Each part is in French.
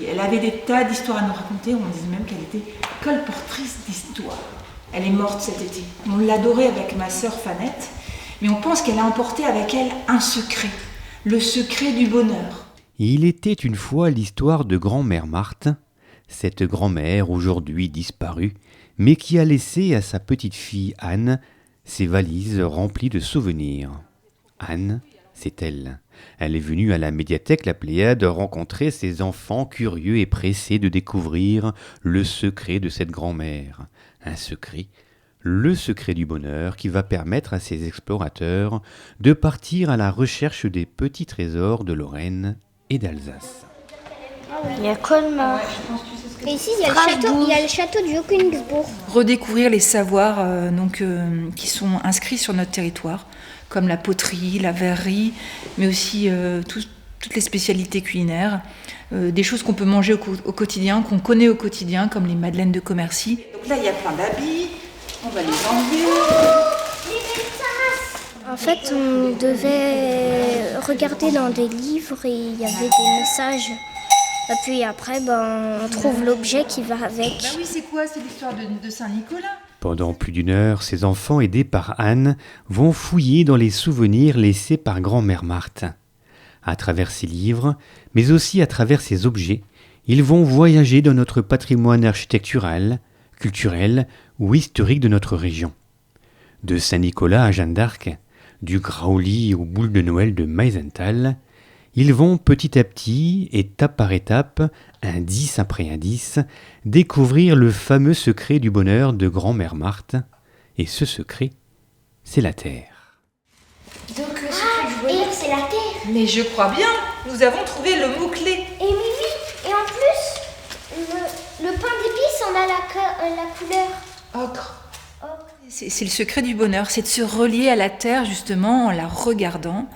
Elle avait des tas d'histoires à nous raconter, on disait même qu'elle était colportrice d'histoires. Elle est morte cet été. On l'adorait avec ma sœur Fanette, mais on pense qu'elle a emporté avec elle un secret, le secret du bonheur. Il était une fois l'histoire de grand-mère Marthe, cette grand-mère aujourd'hui disparue, mais qui a laissé à sa petite-fille Anne ses valises remplies de souvenirs. Anne, c'est elle. Elle est venue à la médiathèque La Pléiade rencontrer ses enfants curieux et pressés de découvrir le secret de cette grand-mère. Un secret, le secret du bonheur qui va permettre à ces explorateurs de partir à la recherche des petits trésors de Lorraine et d'Alsace. Il y a Colmar. Et ici, il y a le château du Haut-Königsbourg. Redécouvrir les savoirs qui sont inscrits sur notre territoire, comme la poterie, la verrerie, mais aussi toutes les spécialités culinaires, des choses qu'on peut manger au quotidien, qu'on connaît au quotidien, comme les madeleines de Commercy. Donc là, il y a plein d'habits, on va les enlever. En fait, on devait regarder dans des livres et il y avait des messages. Et puis après, on trouve l'objet qui va avec. Bah oui, c'est quoi? C'est l'histoire de Saint-Nicolas. Pendant plus d'une heure, ces enfants, aidés par Anne, vont fouiller dans les souvenirs laissés par grand-mère Marthe. À travers ces livres, mais aussi à travers ces objets, ils vont voyager dans notre patrimoine architectural, culturel ou historique de notre région. De Saint-Nicolas à Jeanne d'Arc, du Grauli aux boules de Noël de Meisenthal, ils vont petit à petit, étape par étape, indice après indice, découvrir le fameux secret du bonheur de grand-mère Marthe. Et ce secret, c'est la terre. Donc le secret du bonheur, c'est la terre. Mais je crois bien, nous avons trouvé le mot-clé. Et oui, et en plus, le pain d'épices, on a la couleur Ocre. C'est le secret du bonheur, c'est de se relier à la terre justement en la regardant,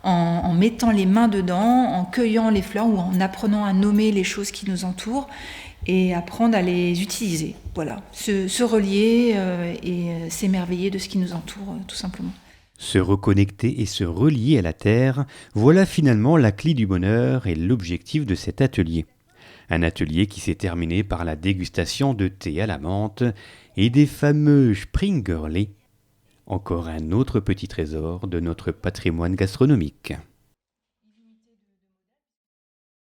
en mettant les mains dedans, en cueillant les fleurs ou en apprenant à nommer les choses qui nous entourent et apprendre à les utiliser. Voilà, se relier et s'émerveiller de ce qui nous entoure tout simplement. Se reconnecter et se relier à la terre, voilà finalement la clé du bonheur et l'objectif de cet atelier. Un atelier qui s'est terminé par la dégustation de thé à la menthe et des fameux Springerle, encore un autre petit trésor de notre patrimoine gastronomique.